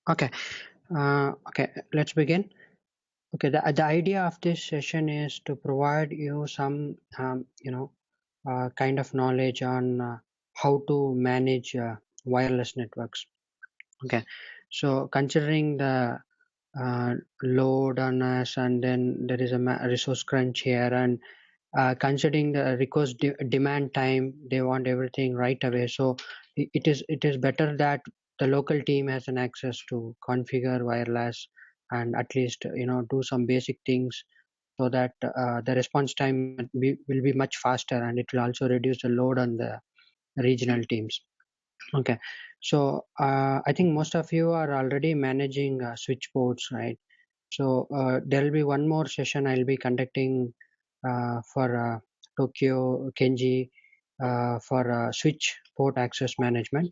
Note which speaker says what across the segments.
Speaker 1: Okay. Okay. Let's begin. Okay. The idea of this session is to provide you some, kind of knowledge on how to manage wireless networks. Okay. So considering the load on us, and then there is a resource crunch here, and considering the request demand time, they want everything right away. So it is better that the local team has an access to configure wireless and at least do some basic things, so that the response time will be much faster, and it will also reduce the load on the regional teams. Okay. So I think most of you are already managing switch ports, right? So there will be one more session I'll be conducting for Tokyo Kenji for switch port access management.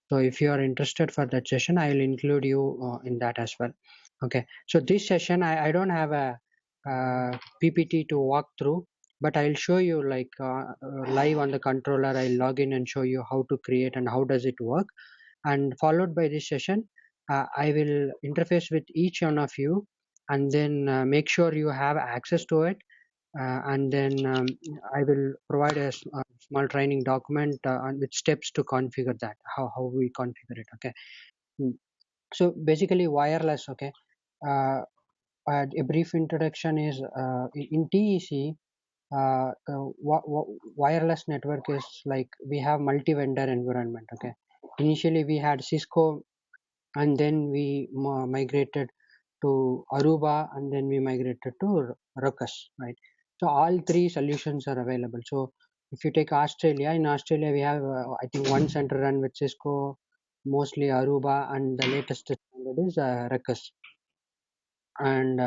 Speaker 1: So if you are interested for that session, I will include you in that as well. Okay. So this session, I don't have a PPT to walk through, but I'll show you like live on the controller. I'll log in and show you how to create and how does it work. And followed by this session, I will interface with each one of you, and then make sure you have access to it. And then I will provide a small training document with steps to configure that, how we configure it. Okay. Mm. So basically wireless. Okay. uh, a brief introduction is in TEC. Wireless network is like we have multi-vendor environment. Okay. Initially we had Cisco, and then we migrated to Aruba, and then we migrated to Ruckus, right? So all three solutions are available. So if you take Australia, in Australia we have I think one center run with Cisco, mostly Aruba, and the latest standard is Ruckus. And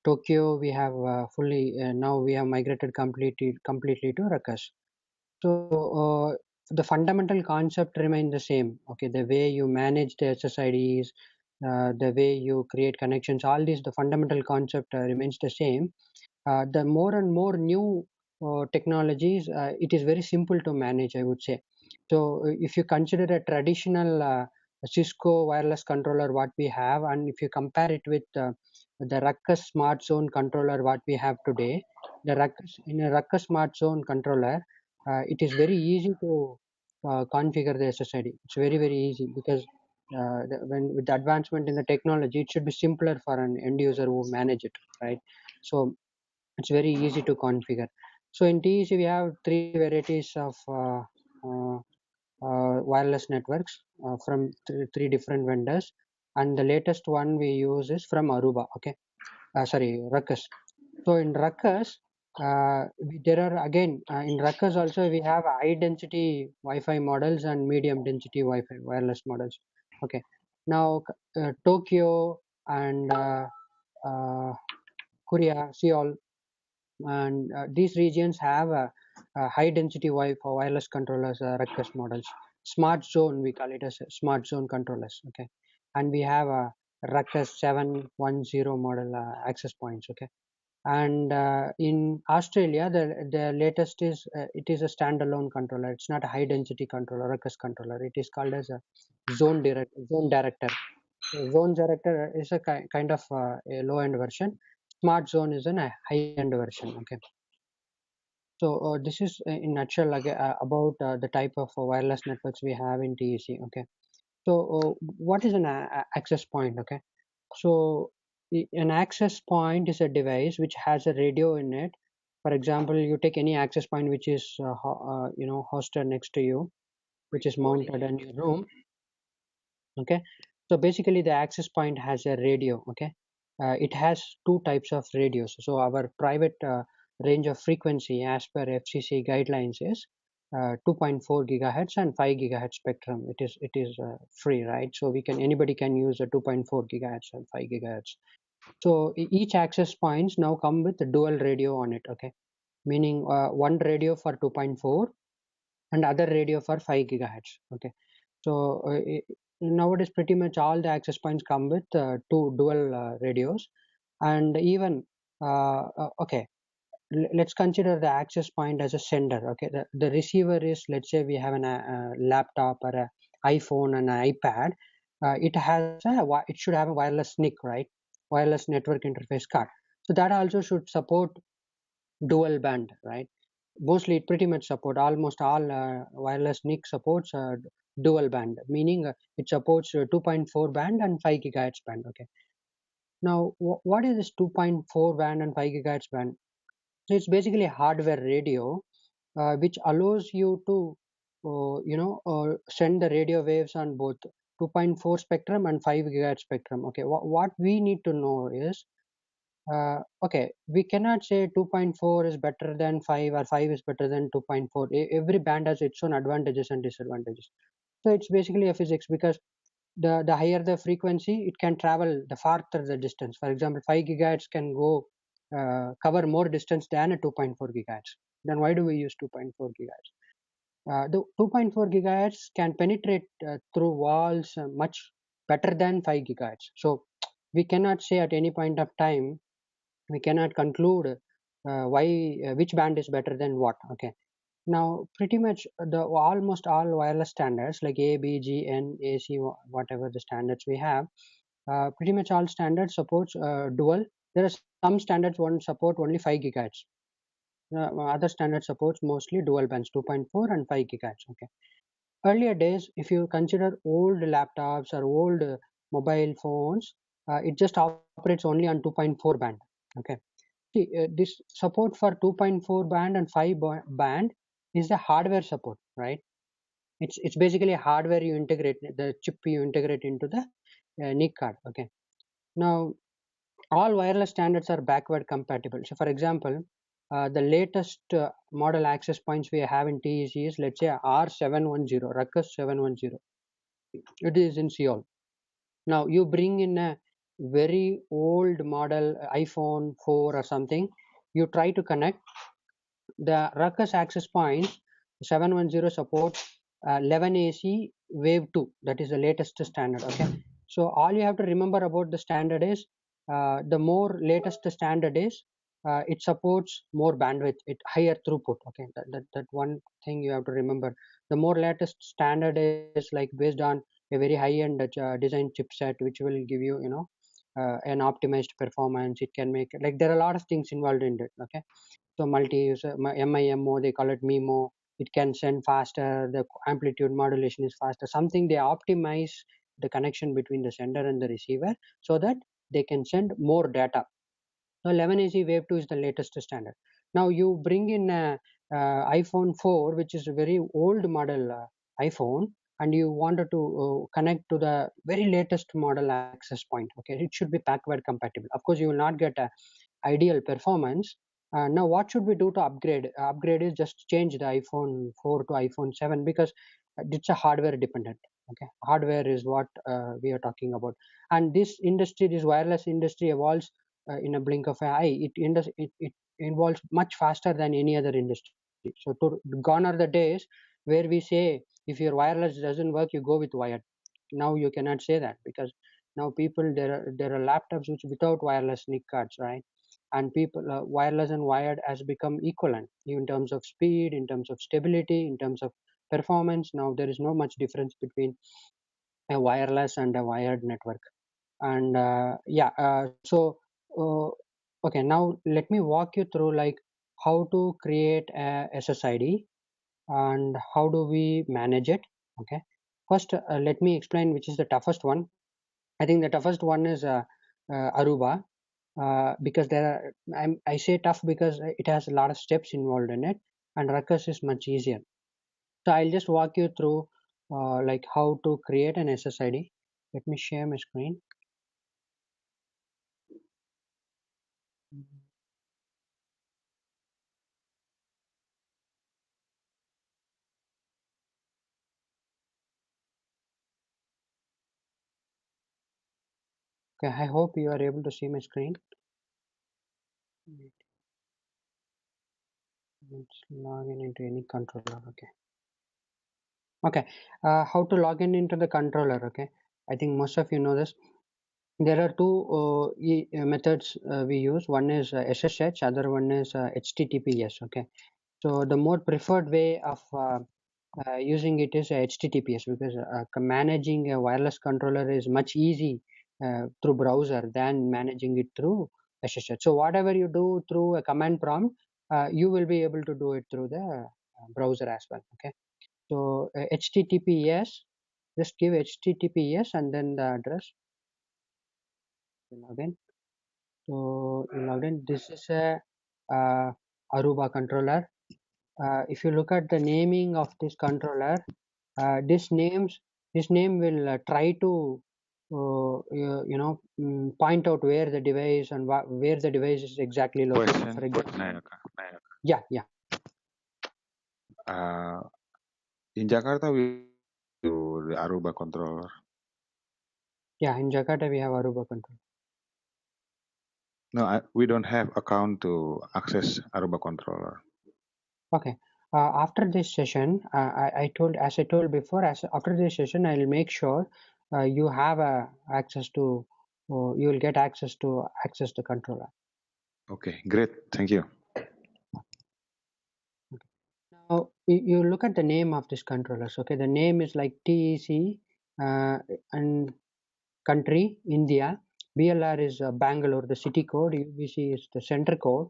Speaker 1: Tokyo we have fully now we have migrated completely to Ruckus. So the fundamental concept remains the same. Okay, the way you manage the SSIDs, the way you create connections, all these, the fundamental concept remains the same. The more and more new technologies, it is very simple to manage, I would say. So if you consider a traditional Cisco wireless controller, what we have, and if you compare it with the Ruckus Smart Zone controller, what we have today, in a Ruckus Smart Zone controller, it is very easy to configure the SSID. It's very very easy because when with the advancement in the technology, it should be simpler for an end user who manage it, right? So it's very easy to configure. So in TEC we have three varieties of uh, wireless networks from three different vendors, and the latest one we use is from Aruba. Okay, sorry, Ruckus. So in Ruckus, there are again in Ruckus also we have high density Wi-Fi models and medium density Wi-Fi wireless models. Okay, now Tokyo and uh, Korea, Seoul, and these regions have high density Wi-Fi wireless controllers, Ruckus models. Smart zone, we call it as smart zone controllers. Okay, and we have a Ruckus 710 model access points. Okay, and in Australia the latest is it is a standalone controller. It's not a high density controller, Ruckus controller. It is called as a zone director. Zone director is a kind of a low end version. Smart zone is a high end version. Okay, so this is in nutshell like, about the type of wireless networks we have in TEC. Okay, so what is an access point? Okay, so an access point is a device which has a radio in it. For example, you take any access point which is hosted next to you, which is mounted in your room. Okay, so basically the access point has a radio. Okay, it has two types of radios. So our private range of frequency as per FCC guidelines is 2.4 gigahertz and 5 gigahertz spectrum. It is free, right? So we can anybody can use a 2.4 gigahertz and 5 gigahertz. So each access points now come with a dual radio on it. Okay, meaning one radio for 2.4 and other radio for 5 gigahertz. Okay, so nowadays pretty much all the access points come with two dual radios. And even okay, let's consider the access point as a sender. Okay, the receiver is, let's say we have a laptop or a iPhone and an iPad. it should have a wireless NIC, right? Wireless network interface card. So that also should support dual band, right? Mostly it pretty much support almost all wireless NIC supports dual band, meaning it supports 2.4 band and 5 gigahertz band. Okay. Now, what is this 2.4 band and 5 gigahertz band? So it's basically a hardware radio which allows you to send the radio waves on both 2.4 spectrum and 5 gigahertz spectrum. Okay, what we need to know is okay, we cannot say 2.4 is better than 5 or 5 is better than 2.4. Every band has its own advantages and disadvantages. So it's basically a physics, because the higher the frequency, it can travel the farther the distance. For example, 5 gigahertz can go cover more distance than a 2.4 gigahertz. Then why do we use 2.4 gigahertz? The 2.4 gigahertz can penetrate through walls much better than 5 gigahertz. So we cannot say at any point of time, we cannot conclude why which band is better than what. Okay. Now, pretty much the almost all wireless standards like A, B, G, N, AC, whatever the standards we have, pretty much all standards supports dual. There are some standards one support only 5 gigahertz. Other standard supports mostly dual bands 2.4 and 5 gigahertz. Okay. Earlier days, if you consider old laptops or old mobile phones, it just operates only on 2.4 band. Okay. See, this support for 2.4 band and 5 band is the hardware support, right? It's basically a hardware you integrate, the chip you integrate into the NIC card. Okay. Now, all wireless standards are backward compatible. So, for example, the latest model access points we have in TEC is, let's say, R710, Ruckus 710. It is in Seoul. Now, you bring in a very old model iPhone 4 or something, you try to connect the Ruckus access points. 710 supports 11 AC Wave 2. That is the latest standard. Okay. So all you have to remember about the standard is the more latest the standard is, it supports more bandwidth, it higher throughput. Okay, that one thing you have to remember. The more latest standard is like based on a very high-end design chipset, which will give you, an optimized performance. It can make, like, there are a lot of things involved in it. Okay. So multi-user MIMO, they call it MIMO. It can send faster. The amplitude modulation is faster. Something they optimize the connection between the sender and the receiver so that they can send more data. So 11AC Wave 2 is the latest standard. Now you bring in a, iPhone 4, which is a very old model iPhone, and you wanted to connect to the very latest model access point. Okay, it should be backward compatible. Of course, you will not get a ideal performance. Now, what should we do to upgrade? Upgrade is just change the iPhone 4 to iPhone 7, because it's a hardware dependent. Okay, hardware is what we are talking about, and this industry, this wireless industry, evolves in a blink of an eye. It involves much faster than any other industry. So, gone are the days where we say if your wireless doesn't work, you go with wired. Now you cannot say that, because now people, there are laptops which without wireless NIC cards, right? And people, wireless and wired has become equivalent in terms of speed, in terms of stability, in terms of performance. Now there is no much difference between a wireless and a wired network. And so uh, okay, now let me walk you through like how to create a SSID and how do we manage it. Okay, first let me explain which is the toughest one. I think the toughest one is Aruba, because I say tough because it has a lot of steps involved in it, and Ruckus is much easier. So I'll just walk you through like how to create an SSID. Let me share my screen. Okay, I hope you are able to see my screen. Let's log in into any controller. Okay. Okay. How to log in into the controller? Okay. I think most of you know this. There are two methods we use. One is SSH, other one is HTTPS. Okay. So the more preferred way of using it is HTTPS, because managing a wireless controller is much easy through browser than managing it through SSH. So whatever you do through a command prompt, you will be able to do it through the browser as well. Okay, so HTTPS, just give HTTPS and then the address. Login. So you log in. This is a Aruba controller. If you look at the naming of this controller, this name will try to point out where the device and where the device is exactly located.
Speaker 2: Question,
Speaker 1: For example,
Speaker 2: Nayaka.
Speaker 1: yeah.
Speaker 2: In Jakarta, we do the Aruba controller.
Speaker 1: Yeah, in Jakarta we have Aruba controller.
Speaker 2: No, we don't have account to access Aruba controller.
Speaker 1: Okay. After this session, I told before, after this session, I'll make sure you have access to, you will get access to access the controller.
Speaker 2: Okay, great. Thank you.
Speaker 1: Now you look at the name of this controllers. Okay, the name is like TEC and country India. BLR is Bangalore, the city code. UBC is the center code,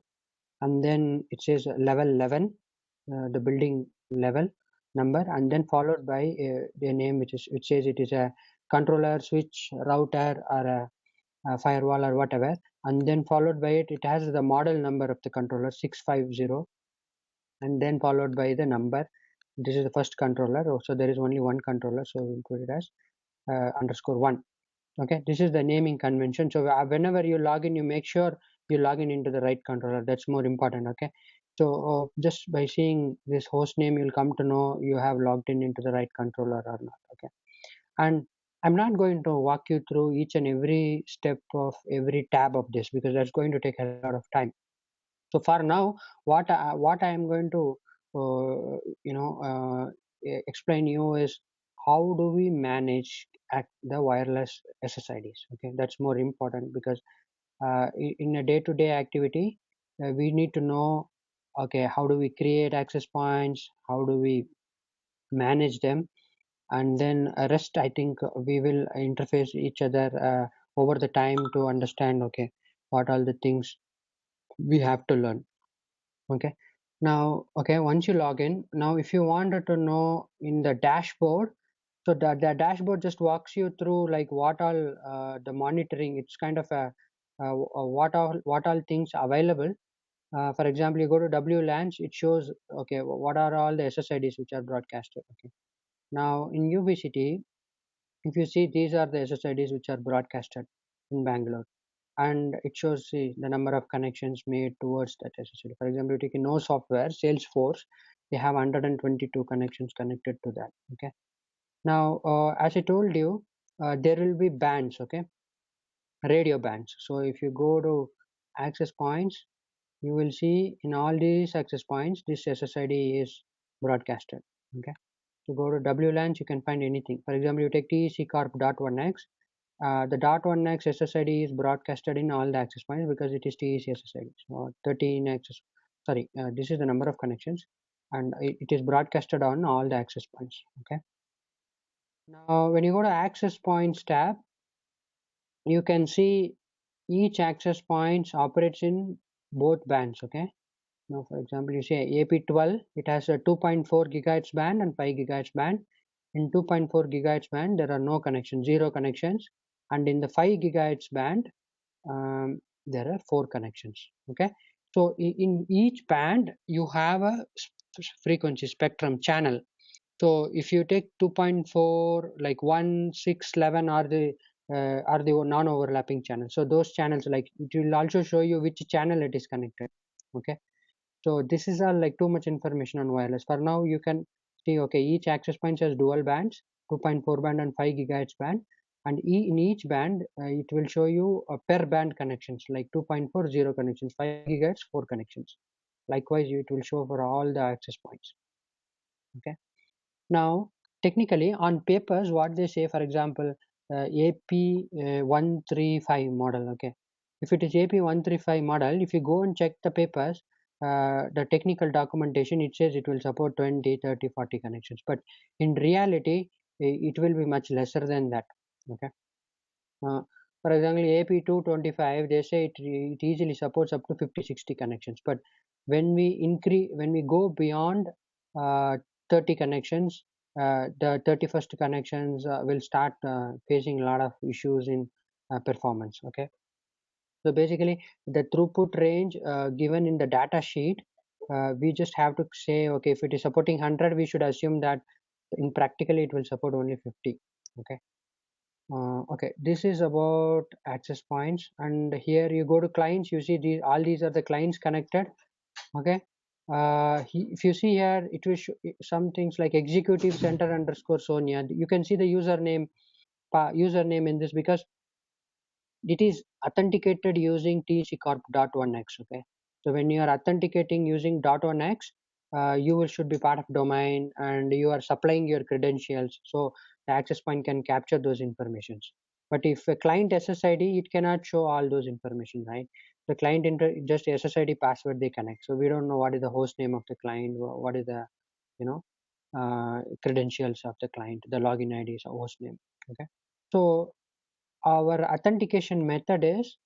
Speaker 1: and then it says level 11, the building level number, and then followed by the name which says it is a controller, switch, router, or a firewall or whatever, and then followed by it has the model number of the controller 650, and then followed by the number. This is the first controller. So there is only one controller, so we'll put it as _1. Okay, this is the naming convention. So whenever you log in, you make sure you log in into the right controller. That's more important. Okay, so just by seeing this host name, you'll come to know you have logged in into the right controller or not. Okay, and I'm not going to walk you through each and every step of every tab of this, because that's going to take a lot of time. So for now, what I am going to explain you is how do we manage the wireless SSIDs. Okay, that's more important, because in a day-to-day activity, we need to know, okay, how do we create access points, how do we manage them, and then rest, I think we will interface each other over the time to understand, okay, what all the things we have to learn. Okay, now, okay, once you log in, now if you wanted to know in the dashboard, so the dashboard just walks you through like what all the monitoring, it's kind of a what all things available. For example, you go to WLANs, it shows, okay, what are all the SSIDs which are broadcasted. Okay, now in UVCT, if you see, these are the SSIDs which are broadcasted in Bangalore, and it shows the number of connections made towards that SSID. For example, you take no software, Salesforce, they have 122 connections connected to that. Okay, now as I told you, there will be bands, okay, radio bands. So if you go to access points, you will see in all these access points, this SSID is broadcasted. Okay, to go to WLANs, you can find anything. For example, you take TEC Corp .1x. The .1x SSID is broadcasted in all the access points because it is TEC SSID. So 13 access. Sorry, this is the number of connections, and it is broadcasted on all the access points. Okay. Now, when you go to Access Points tab, you can see each access points operates in both bands. Okay. Now, for example, you say AP12, it has a 2.4 gigahertz band and 5 gigahertz band. In 2.4 gigahertz band, there are no connections, 0 connections, and in the 5 gigahertz band, there are 4 connections. Okay, so in each band, you have a frequency spectrum channel. So if you take 2.4, like 1, 6, 11 are the non-overlapping channels. So those channels, like it will also show you which channel it is connected. Okay, so this is all like too much information on wireless. For now, you can see, okay, each access point has dual bands, 2.4 band and 5 gigahertz band, and in each band, it will show you per band connections, like 2.4 0 connections, 5 gigahertz 4 connections. Likewise, it will show for all the access points. Okay. Now, technically, on papers, what they say, for example, AP135 model. Okay, if it is AP135 model, if you go and check the papers, the technical documentation, it says it will support 20, 30, 40 connections, but in reality it will be much lesser than that. Okay. uh, for example, AP225, they say it easily supports up to 50, 60 connections, but when we go beyond uh, 30 connections, the 31st connections will start facing a lot of issues in performance. Okay. So basically, the throughput range given in the data sheet, we just have to say, okay, if it is supporting 100, we should assume that in practically it will support only 50. Okay. Okay, this is about access points, and here you go to clients. You see all these are the clients connected. Okay. If you see here, it will show some things like executive center underscore Sonia. You can see the username in this because it is authenticated using tccorp.1x. Okay, so when you are authenticating using .1x, you will should be part of domain and you are supplying your credentials, so the access point can capture those informations. But if a client SSID, it cannot show all those information, right? The client just SSID password they connect, so we don't know what is the host name of the client, what is the you know credentials of the client, the login ID is a host name. Okay, so our authentication method is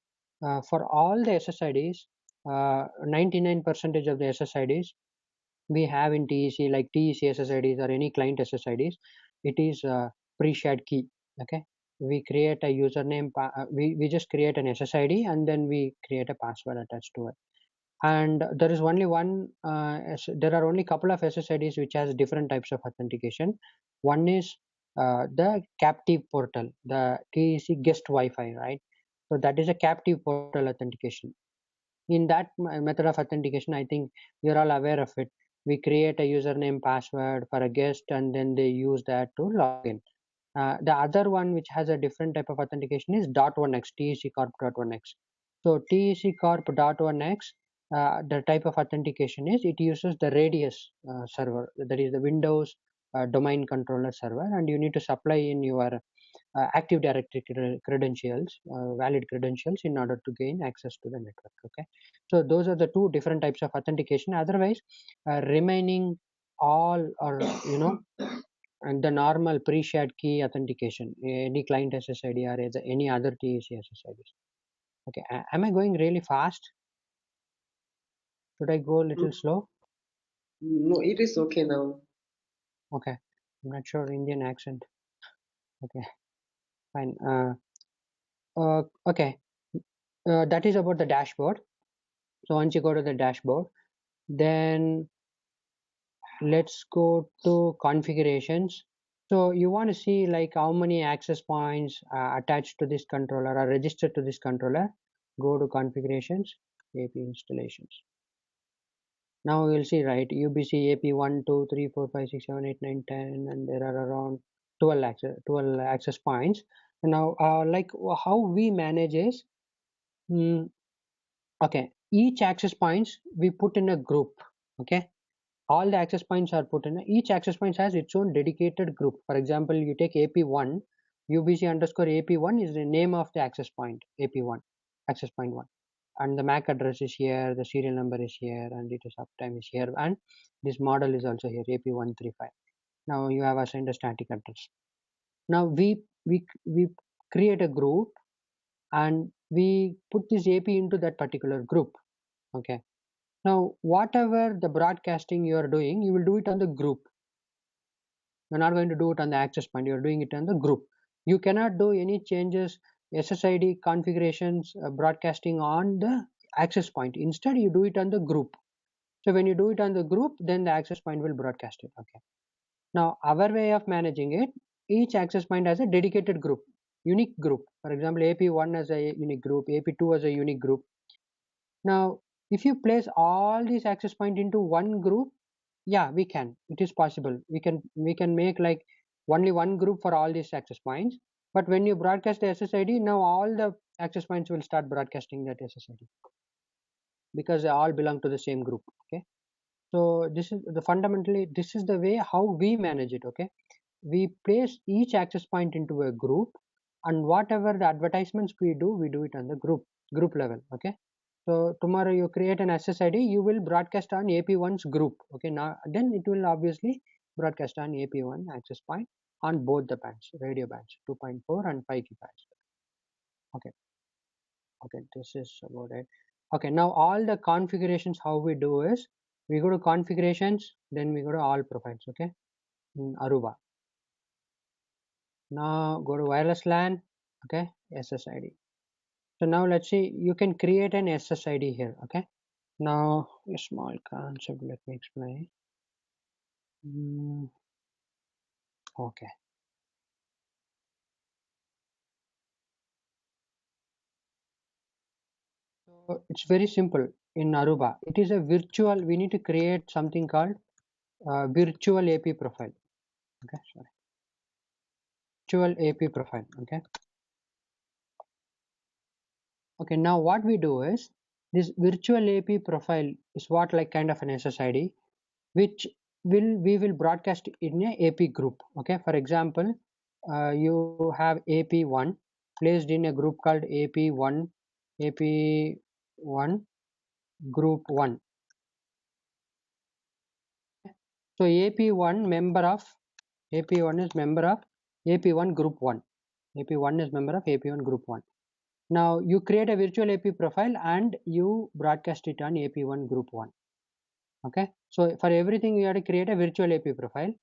Speaker 1: for all the SSIDs, 99% of the SSIDs we have in TEC, like TEC SSIDs or any client SSIDs, it is pre-shared key. Okay, we create a username, we just create an SSID and then we create a password attached to it. And there is only there are only couple of SSIDs which has different types of authentication. One is the captive portal, the TEC guest Wi-Fi, right? So that is a captive portal authentication. In that method of authentication, I think you're all aware of it. We create a username password for a guest and then they use that to log in. The other one which has a different type of authentication is .1x, TEC Corp .1x. So TEC Corp .1x, the type of authentication is it uses the Radius server, that is the Windows domain controller server, and you need to supply in your Active Directory credentials, valid credentials, in order to gain access to the network. Okay, so those are the two different types of authentication. Otherwise, remaining all or and the normal pre-shared key authentication, any client SSID or any other TEC SSIDs. Okay, am I going really fast? Should I go a little slow?
Speaker 3: No, it is okay now.
Speaker 1: Okay, I'm not sure Indian accent. Okay, fine. Okay, that is about the dashboard. So once you go to the dashboard, then let's go to configurations. So you want to see like how many access points attached to this controller or registered to this controller. Go to configurations, AP installations. Now you'll see, right, UBC AP 1, 2, 3, 4, 5, 6, 7, 8, 9, 10, and there are around 12 access points. And now like how we manage is, okay, each access points we put in a group. Okay, all the access points are put in, each access point has its own dedicated group. For example, you take AP1, UBC underscore AP1 is the name of the access point, AP1, access point 1, and the MAC address is here, the serial number is here, and it is uptime is here, and this model is also here, AP135. Now you have assigned a static address. Now we create a group and we put this AP into that particular group. Okay, now whatever the broadcasting you are doing, you will do it on the group. You're not going to do it on the access point, you're doing it on the group. You cannot do any changes, SSID configurations, broadcasting on the access point. Instead, you do it on the group. So when you do it on the group, then the access point will broadcast it. Okay. Now our way of managing it, each access point has a dedicated group, unique group. For example, AP1 as a unique group, AP2 as a unique group. Now, if you place all these access point into one group, yeah, we can. It is possible. We can make like only one group for all these access points. But when you broadcast the SSID, now all the access points will start broadcasting that SSID because they all belong to the same group. Okay. So this is the fundamentally this is the way how we manage it. Okay. We place each access point into a group, and whatever the advertisements we do it on the group level. Okay. So tomorrow you create an SSID, you will broadcast on AP1's group. Okay, now then it will obviously broadcast on AP1 access point on both the bands, radio bands, 2.4 and 5 GHz. Okay, okay, this is about it. Okay, now all the configurations, how we do is we go to configurations, then we go to all profiles. Okay, in Aruba. Now go to wireless LAN. Okay, SSID. So now let's see, you can create an SSID here. Okay, now a small concept, let me explain. Okay, so it's very simple in Aruba. It is a virtual, we need to create something called virtual AP profile. Okay, sorry, virtual AP profile. Okay, okay, now what we do is this virtual AP profile is what like kind of an SSID which we will broadcast in a AP group. Okay, for example, you have AP1 placed in a group called AP1 group 1. So AP1 member of AP1 is member of AP1 group 1. AP1 is member of AP1 group 1. Now you create a virtual AP profile and you broadcast it on AP1 group 1. Okay, so for everything you have to create a virtual AP profile.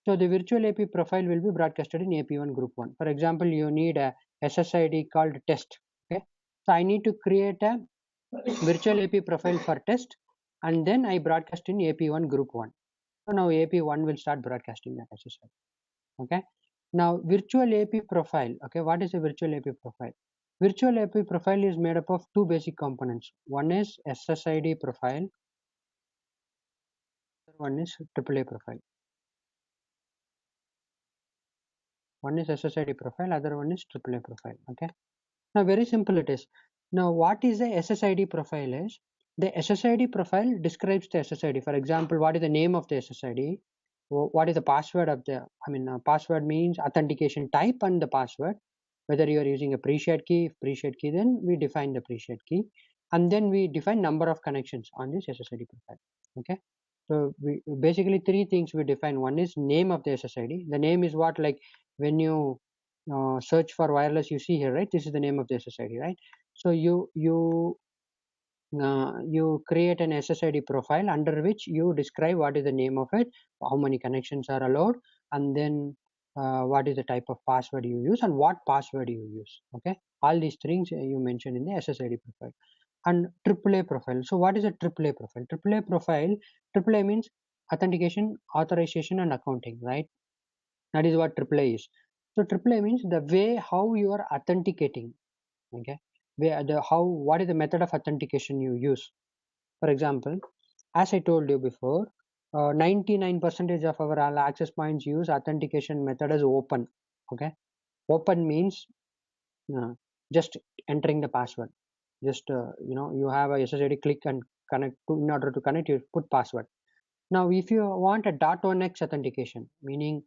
Speaker 1: So the virtual AP profile will be broadcasted in AP1 group 1. For example, you need a SSID called test. Okay, so I need to create a virtual AP profile for test and then I broadcast in AP1 group 1. So now AP1 will start broadcasting that SSID. Okay, now virtual AP profile. Okay, what is a virtual AP profile? Virtual AP profile is made up of two basic components. One is SSID profile, one is AAA profile. One is SSID profile, other one is AAA profile. Okay, now very simple it is. Now what is a SSID profile is, the SSID profile describes the SSID. For example, what is the name of the SSID, what is the password of the, password means authentication type and the password, whether you are using a pre-shared key. If pre-shared key, then we define the pre-shared key and then we define number of connections on this SSID profile. Okay, so we basically three things we define. One is name of the SSID. The name is what, like when you search for wireless, you see here, right? This is the name of the SSID, right? So you create an SSID profile under which you describe what is the name of it, how many connections are allowed, and then what is the type of password you use and what password you use. Okay, all these things you mentioned in the SSID profile. And AAA profile. So what is a AAA profile? AAA profile, AAA means authentication, authorization, and accounting, right? That is what AAA is. So AAA means the way how you are authenticating. Okay, where the how, what is the method of authentication you use. For example, as I told you before, 99% of our all access points use authentication method as open. Okay, open means uh, just entering the password. Just you have a SSID, click and connect. In order to connect, you put password. Now, if you want a .1x authentication, meaning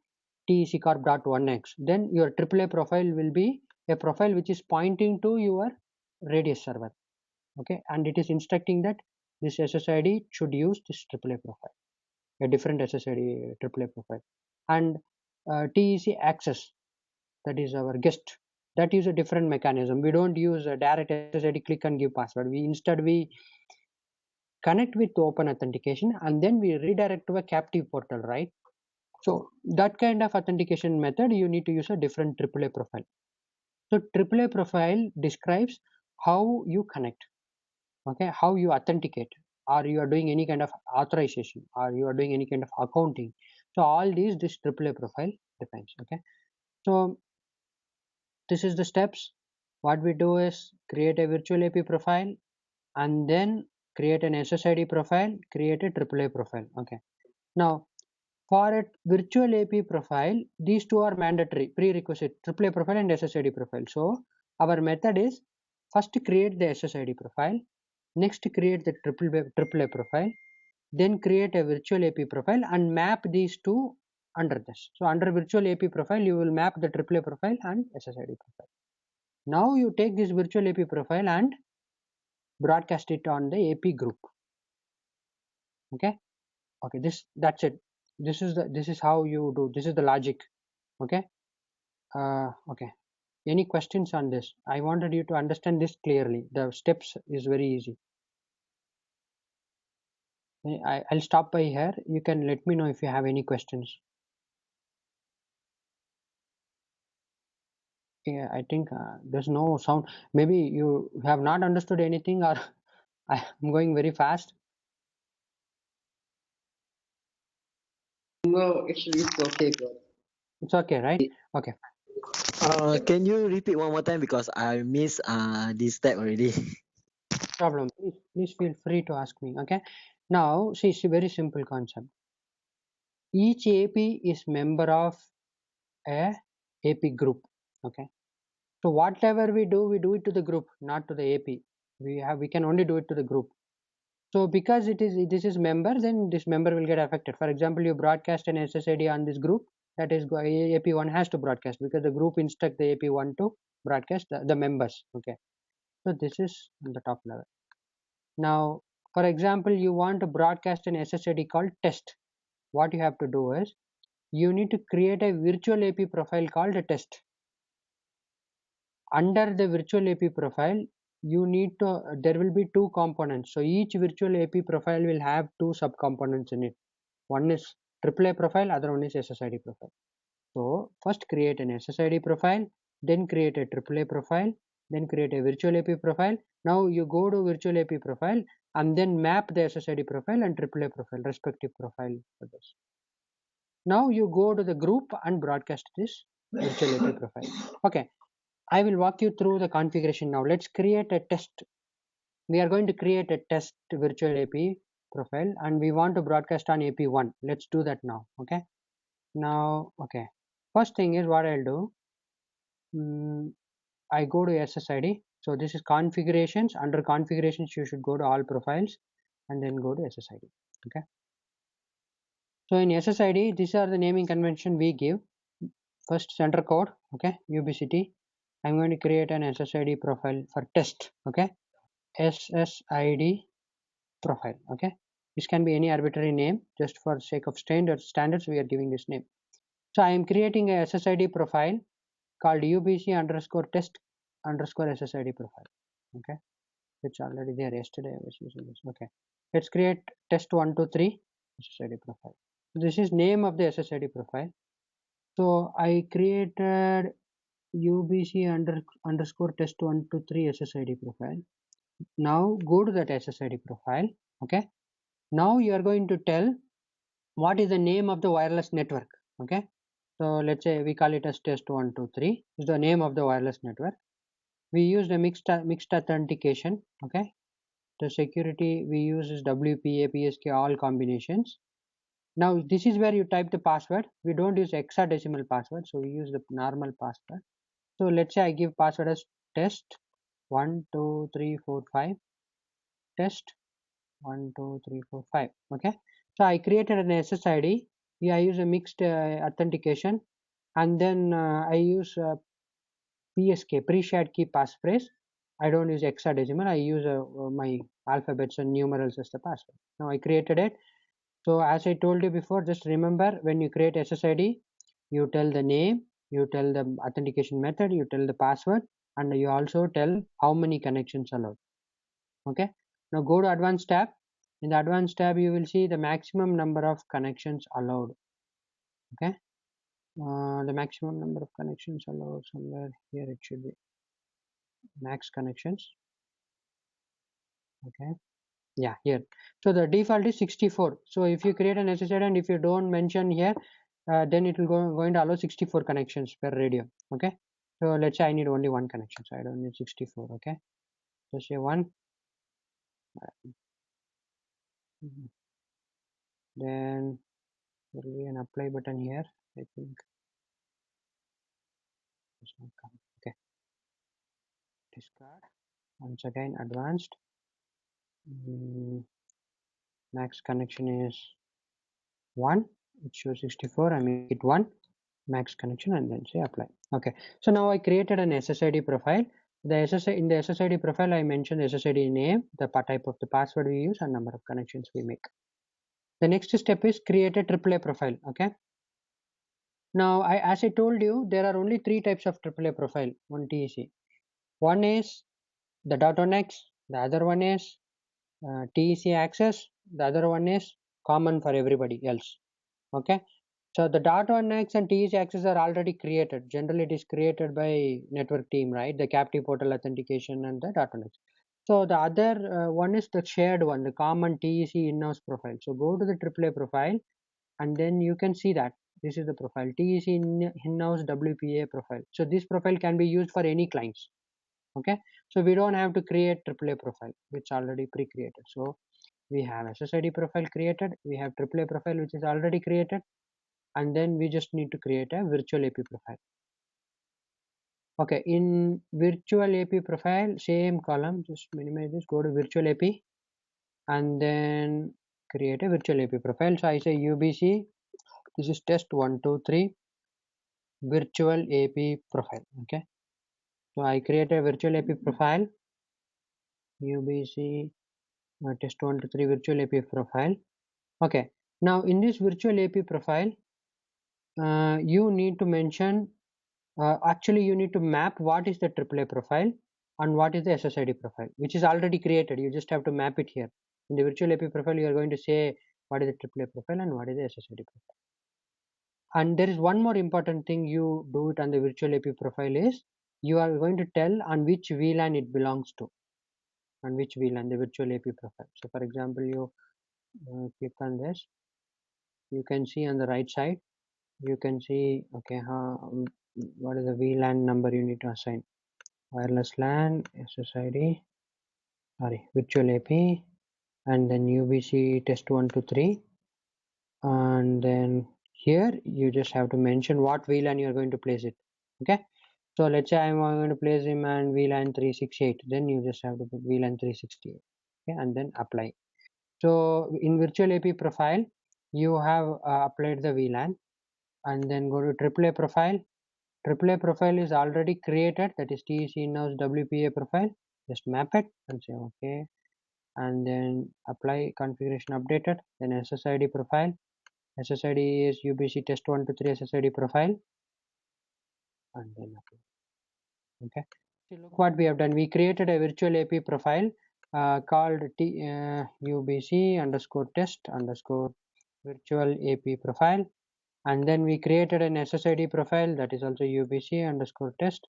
Speaker 1: TEC Corp .1x, then your AAA profile will be a profile which is pointing to your Radius server. Okay, and it is instructing that this SSID should use this AAA profile, a different SSID AAA profile. And TEC access, that is our guest, that is a different mechanism. We don't use a direct SSID click and give password. We connect with open authentication and then we redirect to a captive portal, right? So that kind of authentication method, you need to use a different AAA profile. So AAA profile describes how you connect, okay, how you authenticate, or you are doing any kind of authorization, or you are doing any kind of accounting. So all these, this AAA profile defines. Okay, so this is the steps. What we do is create a virtual AP profile and then create an SSID profile, create a AAA profile. Okay, now for a virtual AP profile, these two are mandatory, prerequisite, AAA profile and SSID profile. So our method is first create the SSID profile, next create the AAA profile, then create a virtual AP profile and map these two under this. So under virtual AP profile, you will map the AAA profile and SSID profile. Now you take this virtual AP profile and broadcast it on the AP group. Okay, that's it. This is how you do. This is the logic. Okay. Okay. Any questions on this? I wanted you to understand this clearly. The steps is very easy. I'll stop by here. You can let me know if you have any questions. Yeah, I think there's no sound. Maybe you have not understood anything, or I'm going very fast.
Speaker 3: No, actually, it's okay, bro.
Speaker 1: It's okay, right? Okay.
Speaker 4: Can you repeat one more time because I missed this step already.
Speaker 1: Problem. Please feel free to ask me. Okay. Now, see, it's a very simple concept. Each AP is member of a AP group. Okay. So whatever we do it to the group, not to the AP. We can only do it to the group. So because this is member, then this member will get affected. For example, you broadcast an SSID on this group, that is AP1 has to broadcast because the group instruct the AP1 to broadcast the members. Okay. So this is on the top level. Now, for example, you want to broadcast an SSID called test. What you have to do is you need to create a virtual AP profile called a test. Under the virtual AP profile, you need to there will be two components. So each virtual AP profile will have two subcomponents in it. One is AAA profile, other one is SSID profile. So first create an SSID profile, then create a AAA profile, then create a virtual AP profile. Now you go to virtual AP profile and then map the SSID profile and AAA profile, respective profile for this. Now you go to the group and broadcast this virtual AP profile. Okay, I will walk you through the configuration now. Let's create a test. We are going to create a test virtual AP profile and we want to broadcast on AP1. Let's do that now. Okay. Now, okay. First thing is what I'll do. I go to SSID. So this is configurations. Under configurations, you should go to all profiles and then go to SSID. Okay. So in SSID, these are the naming convention we give. First center code. Okay. UBCT. I'm going to create an SSID profile for test. Okay. SSID profile. Okay. This can be any arbitrary name. Just for sake of standards, we are giving this name. So I am creating a SSID profile called UBC underscore test underscore SSID profile. Okay. It's already there. Yesterday I was using this. Okay. Let's create test123 SSID profile. This is name of the SSID profile. So I created UBC underscore test123 SSID profile. Now go to that SSID profile. Okay. Now you are going to tell what is the name of the wireless network. Okay. So let's say we call it as test123 is the name of the wireless network. We use the mixed authentication. Okay. The security we use is WPA, PSK, all combinations. Now this is where you type the password. We don't use hexadecimal password, so we use the normal password. So let's say I give password as test 1 2 3 4 5 test 1 2 3 4 5. Okay. So I created an SSID. I use a mixed authentication, and then I use PSK, pre-shared key passphrase. I don't use hexadecimal. I use my alphabets and numerals as the password. Now I created it. So as I told you before, just remember when you create SSID, you tell the name, you tell the authentication method, you tell the password, and you also tell how many connections allowed. Okay. Now go to advanced tab. In the advanced tab, you will see the maximum number of connections allowed. Okay. The maximum number of connections allowed somewhere here it should be max connections. Okay. Yeah, here. So the default is 64. So if you create an SSID and if you don't mention here, then it will going to allow 64 connections per radio. Okay. So let's say I need only one connection, so I don't need 64. Okay. So say one. Then there will be an apply button here. I think it's not coming. Okay. Discard. Once again, advanced. Max connection is 1. It shows 64. I make it 1. Max connection and then say apply. Okay. So now I created an SSID profile. The SSID, in the SSID profile, I mentioned the SSID name, the type of the password we use, and number of connections we make. The next step is create a AAA profile. Okay. Now, as I told you, there are only three types of AAA profile on TEC. One is the .1x, the other one is TEC access, the other one is common for everybody else. Okay. So the .1x and TEC access are already created. Generally, it is created by network team, right? The captive portal authentication and the .1x. So the other one is the shared one, the common TEC in-house profile. So go to the AAA profile, and then you can see that this is the profile TEC in-house WPA profile. So this profile can be used for any clients. Okay. So we don't have to create AAA profile, which already pre-created. So we have SSID profile created, we have AAA profile which is already created, and then we just need to create a virtual AP profile. Okay, in virtual AP profile, same column, just minimize this, go to virtual AP, and then create a virtual AP profile. So I say UBC, this is test 123 virtual AP profile. Okay, so I create a virtual AP profile, UBC test 123 virtual AP profile. Okay, now in this virtual AP profile, you need to mention, actually you need to map what is the AAA profile and what is the SSID profile, which is already created. You just have to map it here. In the virtual AP profile, you are going to say what is the AAA profile and what is the SSID profile. And there is one more important thing you do it on the virtual AP profile is you are going to tell on which VLAN it belongs to, on which VLAN, the virtual AP profile. So for example, you click on this, you can see on the right side, you can see, okay, what is the VLAN number you need to assign. Wireless LAN, SSID, sorry, virtual AP, and then UBC test 123, and then here you just have to mention what VLAN you are going to place it. Okay, so let's say I'm going to place him on VLAN 368, then you just have to put VLAN 368. Okay, and then apply. So in virtual AP profile, you have applied the VLAN, and then go to AAA profile. AAA profile is already created, that is TEC in-house WPA profile. Just map it and say okay, and then apply configuration updated. Then SSID profile, SSID is UBC test 123 SSID profile, and then apply. Okay, so look what we have done. We created a virtual AP profile called UBC underscore test underscore virtual AP profile, and then we created an SSID profile that is also UBC underscore test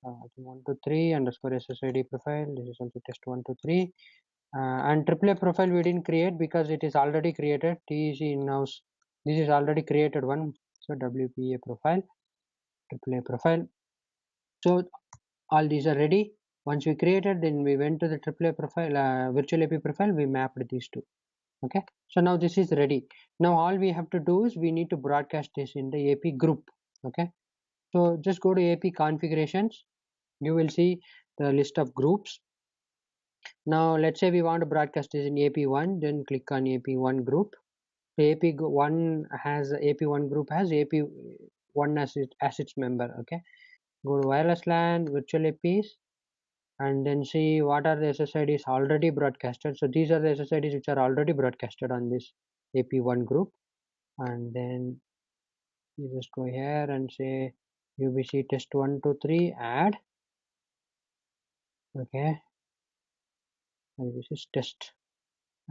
Speaker 1: 123 underscore SSID profile. This is also test 123. And AAA profile we didn't create because it is already created. TEC in-house, this is already created one. So WPA profile, AAA profile. So all these are ready. Once we created, then we went to the AAA profile, virtual AP profile, we mapped these two. Okay, so now this is ready. Now all we have to do is we need to broadcast this in the AP group. Okay, so just go to AP configurations. You will see the list of groups. Now let's say we want to broadcast this in AP1, then click on AP1 group. So AP1 has AP1 group has AP1 as its member. Okay, go to wireless LAN, virtual APs, and then see what are the SSIDs already broadcasted. So these are the SSIDs which are already broadcasted on this AP1 group, and then you just go here and say UBC test 123 add. Okay, and this is test.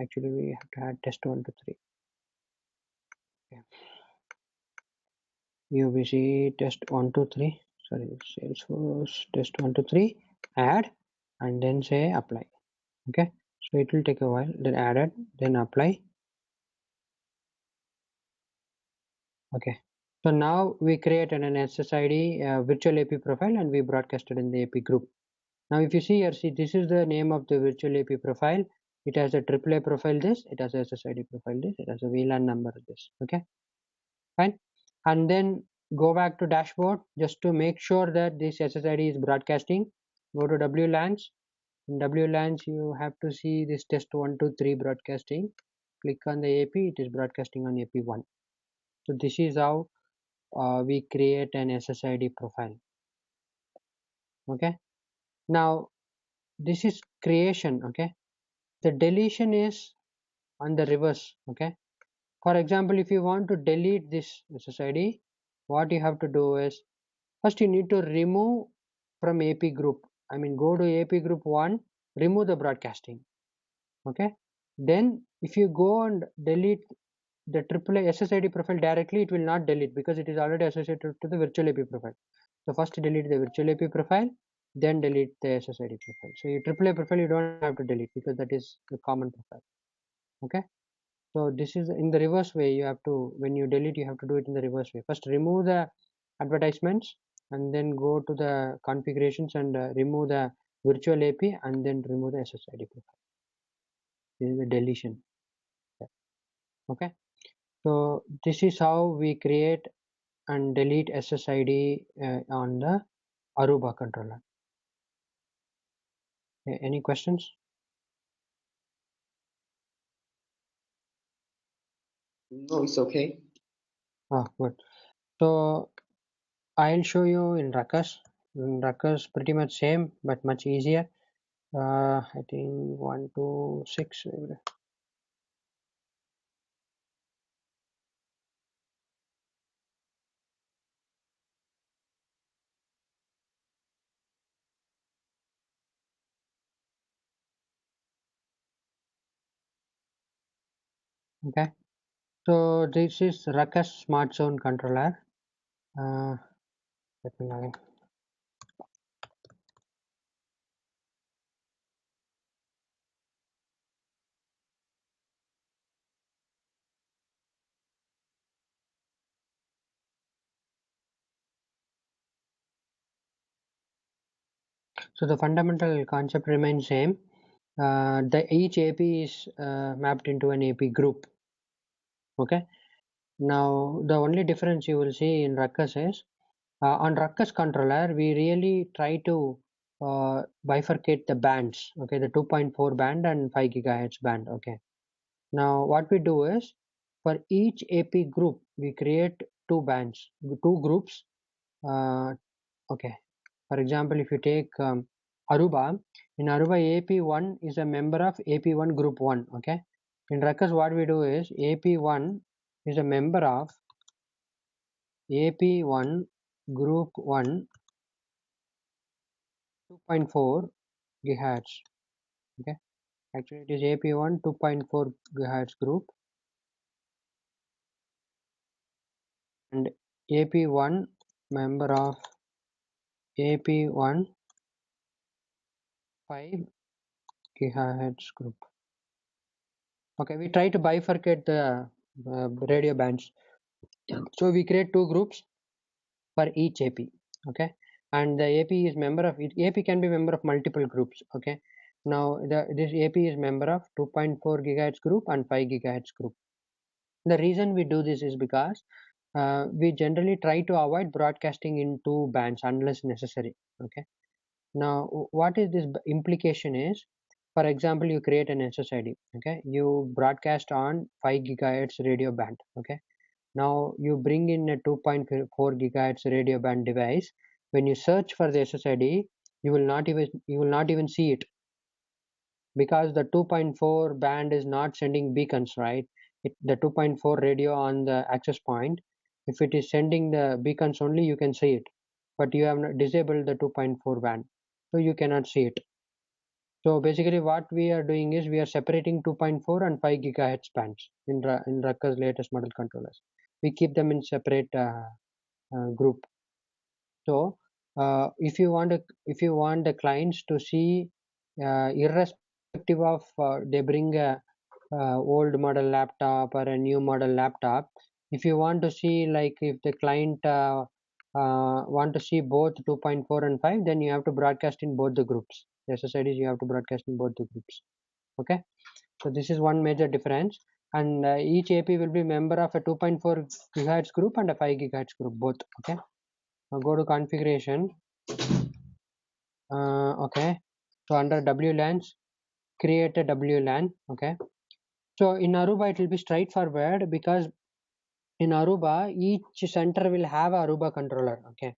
Speaker 1: Actually, we have to add test 123. Okay. UBC test 123. Sorry, Salesforce test 123 add, and then say apply. Okay, so it will take a while. Then add it, then apply. Okay, so now we created an SSID virtual AP profile and we broadcasted in the AP group. Now if you see here, see this is the name of the virtual AP profile. It has a AAA profile this, it has a SSID profile this, it has a VLAN number this. Okay, fine. And then go back to dashboard just to make sure that this SSID is broadcasting. Go to WLANs. In WLANs you have to see this test 123 broadcasting. Click on the AP, it is broadcasting on AP1. So this is how we create an SSID profile. Okay, Now this is creation, okay. The deletion is on the reverse, okay. For example, if you want to delete this SSID, what you have to do is first you need to remove from AP group. I mean, go to AP group 1, remove the broadcasting, okay. Then if you go and delete the AAA SSID profile directly, it will not delete because it is already associated to the virtual AP profile. So first delete the virtual AP profile, then delete the SSID profile. So your AAA profile you don't have to delete because that is the common profile, okay. So this is in the reverse way. You have to, when you delete, you have to do it in the reverse way. First remove the advertisements and then go to the configurations and remove the virtual AP and then remove the SSID profile. This is the deletion. Okay. So this is how we create and delete SSID on the Aruba controller. Any questions?
Speaker 3: No, it's okay.
Speaker 1: Oh, good. So I'll show you in Ruckus. In Ruckus, pretty much same, but much easier. I think 1 2 6. Okay. So this is Ruckus Smart Zone controller. Let me log in. So the fundamental concept remains same. The each AP is mapped into an AP group. Okay. Now the only difference you will see in Ruckus is on Ruckus controller we really try to bifurcate the bands. Okay, the 2.4 band and 5 gigahertz band. Okay. Now what we do is for each AP group we create two bands, two groups. Okay. For example, if you take Aruba, in Aruba AP1 is a member of AP1 group 1. Okay. In Ruckus what we do is AP1 is a member of AP1 group 1 2.4 gigahertz. Okay. Actually it is AP1 2.4 gigahertz group and AP1 member of AP1 5 gigahertz group. Okay, we try to bifurcate the radio bands. So we create two groups for each AP. Okay, and the AP is member of it. AP can be member of multiple groups. Okay, now this AP is member of 2.4 gigahertz group and 5 gigahertz group. The reason we do this is because we generally try to avoid broadcasting in two bands unless necessary. Okay, now what is this implication is, for example you create an SSID. Okay, you broadcast on 5 gigahertz radio band. Okay, now you bring in a 2.4 gigahertz radio band device. When you search for the SSID, you will not even see it because the 2.4 band is not sending beacons, right? The 2.4 radio on the access point, if it is sending the beacons only, you can see it, but you have not disabled the 2.4 band, so you cannot see it. So basically what we are doing is we are separating 2.4 and 5 gigahertz bands in Ruckus latest model controllers. We keep them in separate group. So if you want the clients to see irrespective of they bring a old model laptop or a new model laptop, if you want to see, like if the client want to see both 2.4 and 5, then you have to broadcast in both the groups. The SSIDs you have to broadcast in both the groups. Okay, so this is one major difference, and each AP will be member of a 2.4 gigahertz group and a 5 gigahertz group both. Okay, now go to configuration. Okay, so under WLANs, create a WLAN. Okay, so in Aruba it will be straightforward because in Aruba each center will have a Aruba controller. Okay,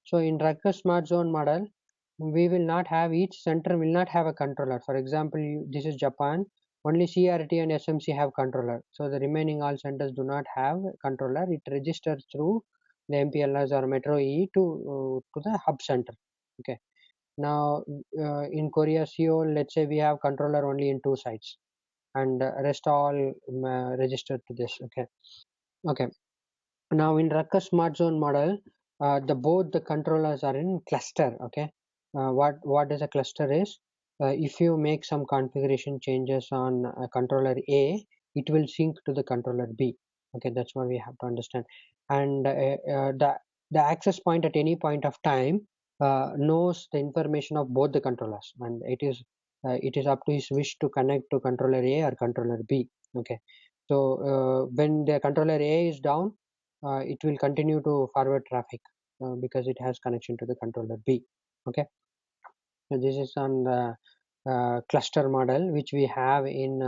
Speaker 1: so in Ruckus Smart Zone model we will not have, each center will not have a controller. For example, this is Japan, only CRT and SMC have controller, so the remaining all centers do not have a controller. It registers through the MPLS or Metro E to the hub center. Okay, now in Korea, Seoul, let's say we have controller only in 2 sites, and rest all registered to this. Okay. Now in Ruckus Smart Zone model, the both the controllers are in cluster. Okay, what is a cluster is, if you make some configuration changes on controller A, it will sync to the controller B. Okay, that's what we have to understand. And the access point at any point of time knows the information of both the controllers, and it is up to his wish to connect to controller A or controller B. Okay, so when the controller A is down, it will continue to forward traffic because it has connection to the controller B. Okay, so this is on the cluster model which we have in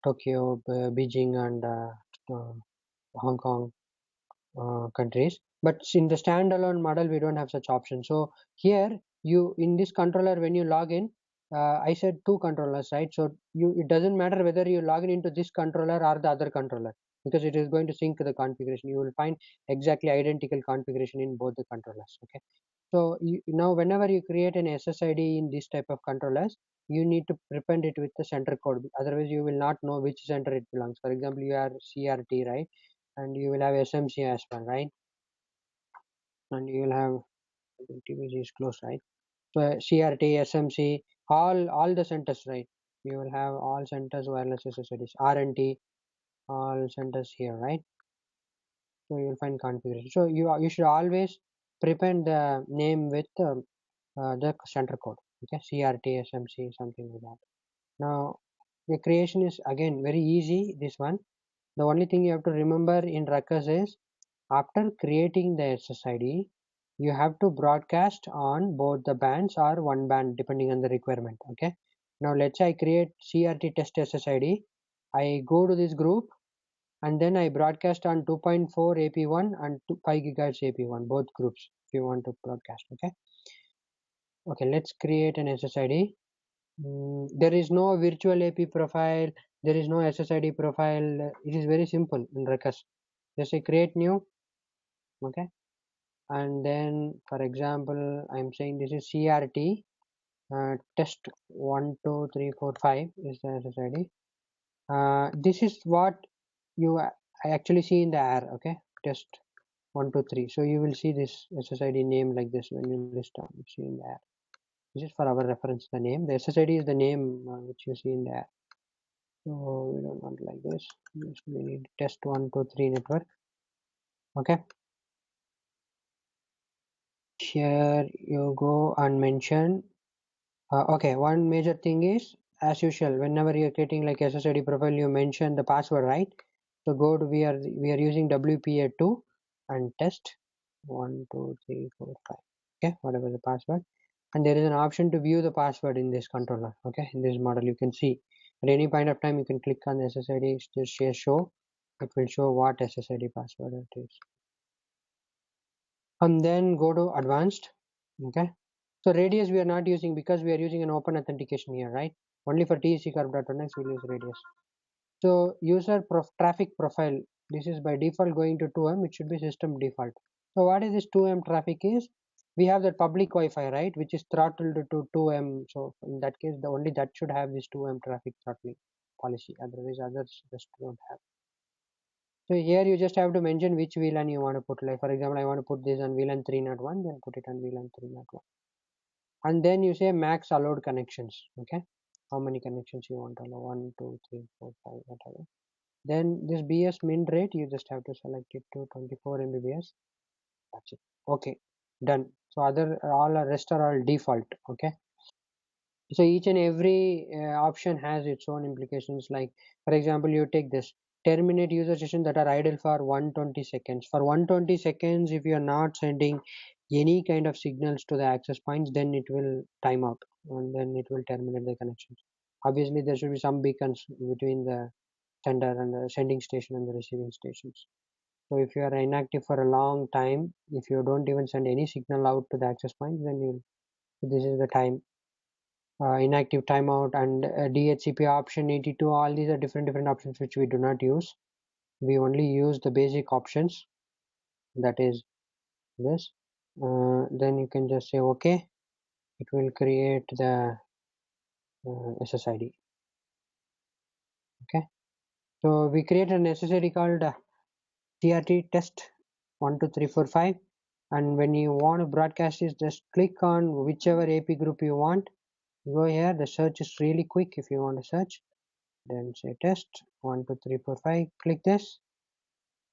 Speaker 1: Tokyo, Beijing, and Hong Kong countries. But in the standalone model, we don't have such option. So here, you in this controller, when you log in, I said 2 controllers, right? So it doesn't matter whether you log in into this controller or the other controller, because it is going to sync the configuration. You will find exactly identical configuration in both the controllers. Okay, so now whenever you create an SSID in this type of controllers, you need to prepend it with the center code. Otherwise, you will not know which center it belongs. For example, you are CRT, right? And you will have SMC as well, right? And you will have TVG is close, right? So CRT, SMC, all the centers, right? You will have all centers wireless SSIDs, RNT, all centers here, right? So you will find configuration. So you should always prepend the name with the center code. Okay, CRT, SMC, something like that. Now the creation is again very easy. This one, the only thing you have to remember in Ruckus is, after creating the SSID, you have to broadcast on both the bands or one band depending on the requirement. Okay, now let's say I create CRT test SSID. I go to this group and then I broadcast on 2.4 AP1 and 5 GHz AP1, both groups, if you want to broadcast. Okay, let's create an SSID. There is no virtual AP profile, there is no SSID profile. It is very simple in Ruckus. Just say create new. Okay, and then for example, I'm saying this is CRT test 1 2 3 4 5 is the SSID. This is what you I actually see in the air. Okay, test 1 2 3. So you will see this SSID name like this when you list down. You see in the air. This is for our reference. The name, the SSID is the name which you see in the air. So we don't want like this. Just we need test 1 2 3 network. Okay, here you go and mention. Okay, one major thing is, as usual, whenever you're creating like SSID profile, you mention the password, right? So go to, we are using WPA2 and test 1 2 3 4 5. Okay, whatever the password, and there is an option to view the password in this controller. Okay, in this model you can see at any point of time you can click on the SSID, just say show. It will show what SSID password it is, and then go to advanced. Okay, so radius we are not using because we are using an open authentication here, right? Only for tccorp.1x we'll use radius. So user traffic profile, this is by default going to 2M. It should be system default. So what is this 2M traffic is? We have the public Wi-Fi, right, which is throttled to 2M. So in that case, the only that should have this 2M traffic throttling policy. Otherwise, others just don't have. So here you just have to mention which VLAN you want to put. Like for example, I want to put this on VLAN 301, then put it on VLAN 301. And then you say max allowed connections. Okay, how many connections you want to allow? 1 2 3 4 5, whatever. Then this BS min rate, you just have to select it to 24 Mbps. That's it. Okay, done. So other all rest are all default. Okay, so each and every option has its own implications. Like for example, you take this terminate user session that are idle for 120 seconds. For 120 seconds, if you are not sending any kind of signals to the access points, then it will time out and then it will terminate the connections. Obviously, there should be some beacons between the sender and the sending station and the receiving stations. So if you are inactive for a long time, if you don't even send any signal out to the access point, then So this is the time, inactive timeout, and DHCP option 82. All these are different options which we do not use. We only use the basic options, that is this. Then you can just say OK. It will create the SSID. Okay, so we create an SSID called TRT test 12345, and when you want to broadcast it, just click on whichever AP group you want. Go here, the search is really quick. If you want to search, then say test 12345, click this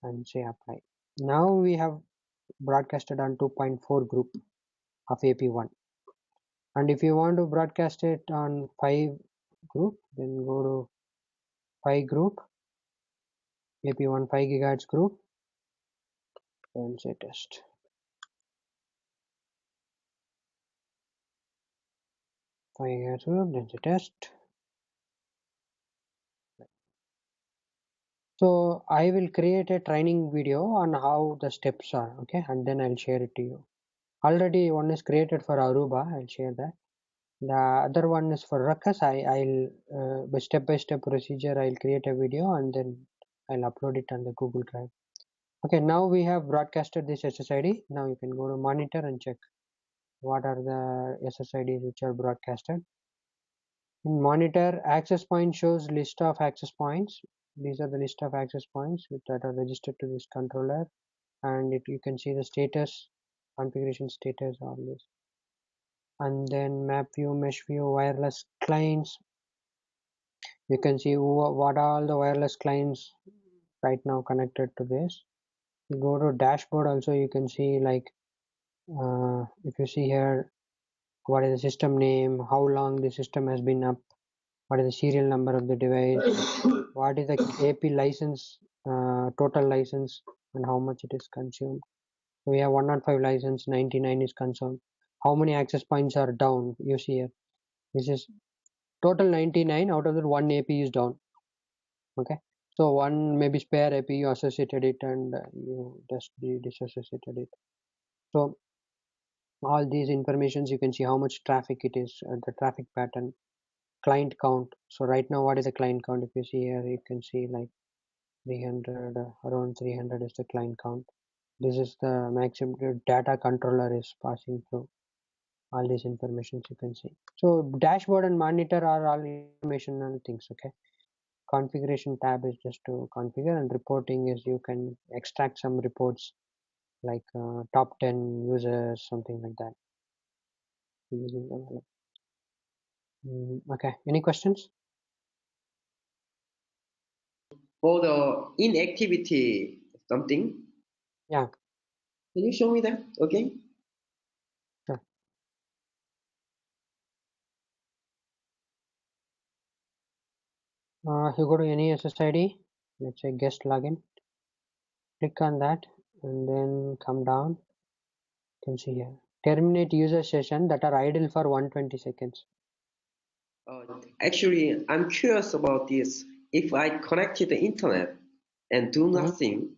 Speaker 1: and say apply. Now we have broadcasted on 2.4 group of AP1, and if you want to broadcast it on 5 group, then go to 5 group, AP1 5 GHz group, and say test. Then say test. So I will create a training video on how the steps are, okay, and then I'll share it to you. Already one is created for Aruba, I'll share that. The other one is for Ruckus. I'll by step procedure, I'll create a video and then I'll upload it on the Google Drive. Okay, now we have broadcasted this SSID. Now you can go to monitor and check what are the SSIDs which are broadcasted. In monitor, access point shows list of access points. These are the list of access points that are registered to this controller, and you can see the status, configuration status, all this. And then map view, mesh view, wireless clients. You can see what all the wireless clients right now connected to this. You go to dashboard also, you can see like if you see here what is the system name, how long the system has been up, what is the serial number of the device, what is the AP license, total license, and how much it is consumed. We have 105 license, 99 is consumed. How many access points are down? You see here, this is total 99, out of that one AP is down. Okay, so one maybe spare AP, you associated it and you just disassociated it. So all these informations, you can see how much traffic it is, the traffic pattern, client count. So right now, what is the client count? If you see here, you can see like 300, around 300 is the client count. This is the maximum data controller is passing through. All these informations you can see. So dashboard and monitor are all informational things. Okay, configuration tab is just to configure, and reporting is you can extract some reports like top 10 users, something like that. Okay, any questions?
Speaker 3: For the inactivity something,
Speaker 1: Yeah,
Speaker 3: can you show me that? Okay.
Speaker 1: sure. You go to any SSID, let's say guest login, click on that and then come down. You can see here, terminate user session that are idle for 120 seconds.
Speaker 3: Actually, I'm curious about this. If I connect to the internet and do nothing,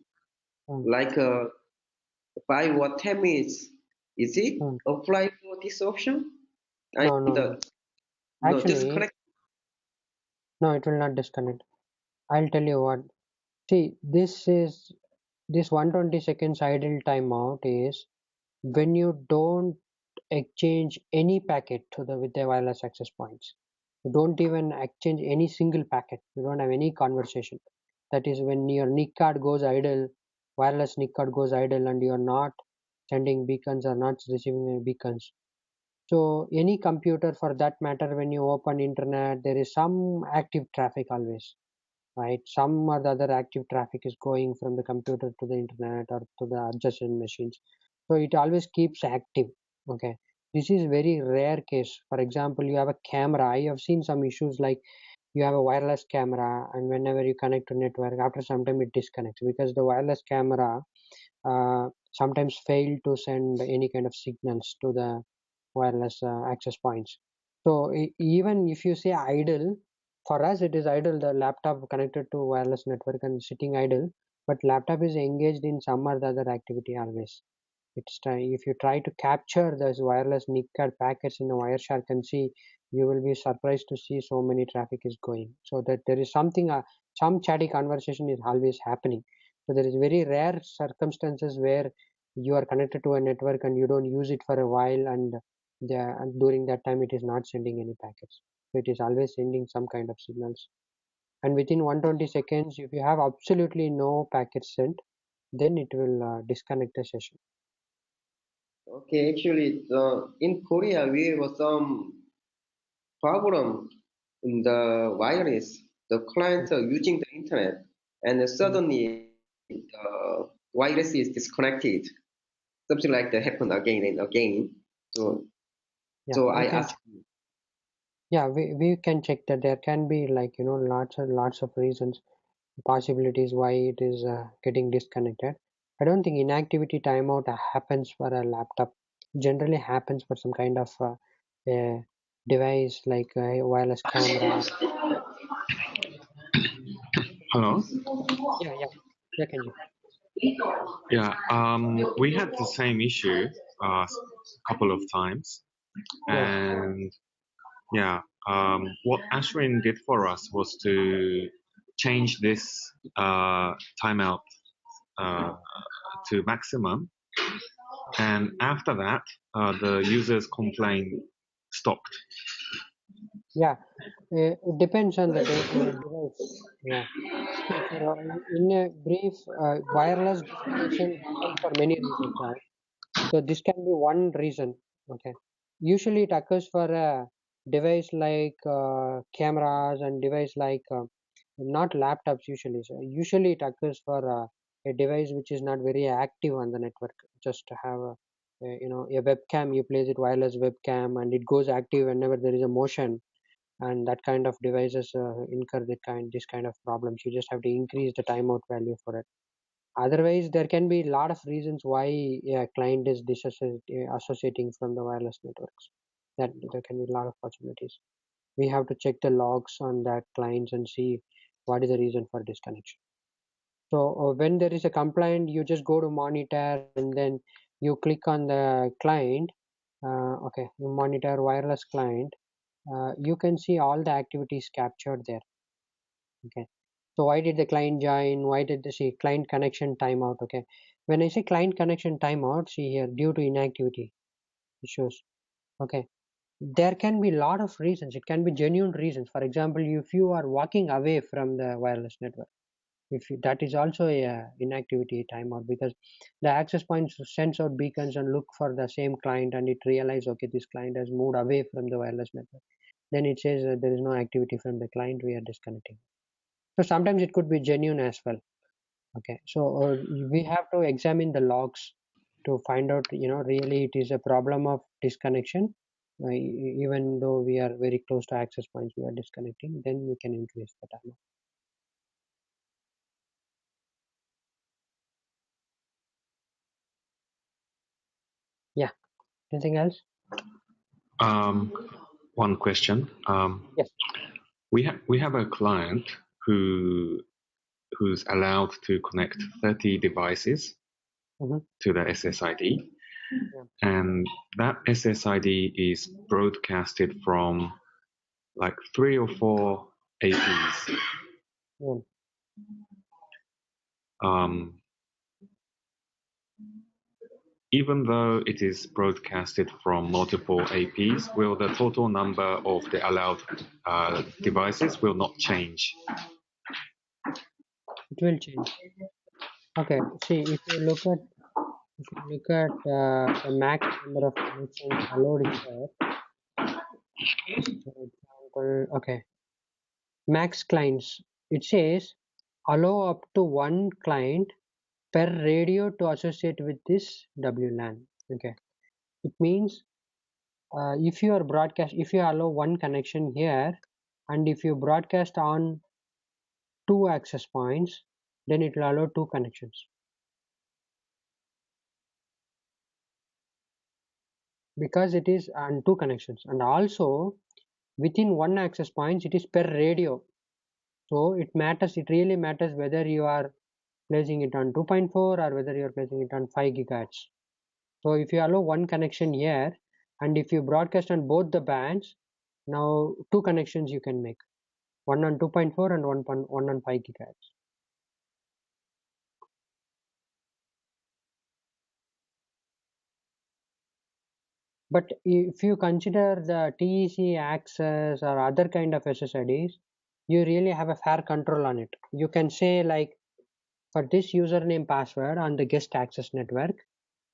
Speaker 3: like 5 or 10 minutes, is it apply for this option?
Speaker 1: No.
Speaker 3: No, just
Speaker 1: Actually,
Speaker 3: connect.
Speaker 1: no, it will not disconnect. I'll tell you what. See, this 120 seconds idle timeout is when you don't exchange any packet with the wireless access points. You don't even exchange any single packet. You don't have any conversation. That is when your NIC card goes idle, wireless NIC card goes idle, and you're not sending beacons or not receiving any beacons. So any computer for that matter, when you open internet, there is some active traffic always, right? Some or the other active traffic is going from the computer to the internet or to the adjacent machines. So it always keeps active. Okay, this is very rare case. For example, you have a camera. I have seen some issues like you have a wireless camera, and whenever you connect to network, after some time it disconnects because the wireless camera sometimes fail to send any kind of signals to the wireless access points. So even if you say idle, for us it is idle, the laptop connected to wireless network and sitting idle, but laptop is engaged in some or the other activity always. It's if you try to capture those wireless NICAD packets in the Wireshark and see, you will be surprised to see so many traffic is going. So that there is something, some chatty conversation is always happening. So there is very rare circumstances where you are connected to a network and you don't use it for a while, and during that time it is not sending any packets. So it is always sending some kind of signals. And within 120 seconds, if you have absolutely no packets sent, then it will disconnect the session.
Speaker 3: Okay, actually, in Korea, we have some problem in the wireless. The clients are using the internet, and suddenly the wireless is disconnected. Something like that happened again and again. So,
Speaker 1: Yeah,
Speaker 3: so
Speaker 1: we
Speaker 3: I
Speaker 1: can.
Speaker 3: asked you.
Speaker 1: Yeah, we can check that. There can be, like, lots of reasons, possibilities why it is getting disconnected. I don't think inactivity timeout happens for a laptop. Generally happens for some kind of a device like a wireless camera.
Speaker 2: Hello.
Speaker 1: Yeah, yeah, Kenji.
Speaker 2: Yeah. We had the same issue a couple of times,
Speaker 1: Yeah,
Speaker 2: and yeah. What Ashwin did for us was to change this timeout uh, to maximum, and after that, the user's complaint stopped.
Speaker 1: yeah. It depends on the device. Yeah. See, in a brief, wireless disconnection happens for many reasons, right? So this can be one reason. Okay. Usually it occurs for a device like cameras and device like not laptops usually. So usually it occurs for a device which is not very active on the network. Just to have a webcam, you place it wireless webcam, and it goes active whenever there is a motion, and that kind of devices incur this kind of problems. You just have to increase the timeout value for it. Otherwise, there can be a lot of reasons why a client is associating from the wireless networks. That there can be a lot of possibilities. We have to check the logs on that clients and see what is the reason for disconnection. So when there is a complaint, you just go to monitor and then you click on the client. Okay, you monitor wireless client. You can see all the activities captured there. Okay, so why did the client join? Why did the see client connection timeout? Okay, when I say client connection timeout, see here, due to inactivity issues. Okay, there can be a lot of reasons. It can be genuine reasons. For example, if you are walking away from the wireless network, if you, that is also a inactivity timeout, because the access points sends out beacons and look for the same client, and it realize, okay, this client has moved away from the wireless network. Then it says there is no activity from the client, we are disconnecting. So sometimes it could be genuine as well. Okay, so we have to examine the logs to find out, really it is a problem of disconnection. Even though we are very close to access points, we are disconnecting, then we can increase the time. Yeah, anything else?
Speaker 2: Um, One question.
Speaker 1: Yes.
Speaker 2: We have a client who's allowed to connect 30 devices
Speaker 1: Mm-hmm.
Speaker 2: to the SSID,
Speaker 1: Yeah.
Speaker 2: and that SSID is broadcasted from like 3 or 4 APs.
Speaker 1: Yeah.
Speaker 2: Um, Even though it is broadcasted from multiple APs, will the total number of the allowed devices will not change?
Speaker 1: It will change. Okay, see, if you look at the max number of connections allowed here, for example, okay, max clients, it says allow up to one client per radio to associate with this WLAN. Okay, it means if you allow one connection here, and if you broadcast on two access points, then it will allow two connections, because it is on two connections. And also within one access points, it is per radio. So it really matters whether you are placing it on 2.4 or whether you are placing it on 5 gigahertz. So if you allow one connection here, and if you broadcast on both the bands, now two connections you can make, one on 2.4 and one on 5 gigahertz. But if you consider the TEC access or other kind of SSIDs, you really have a fair control on it. You can say like, for this username password on the guest access network,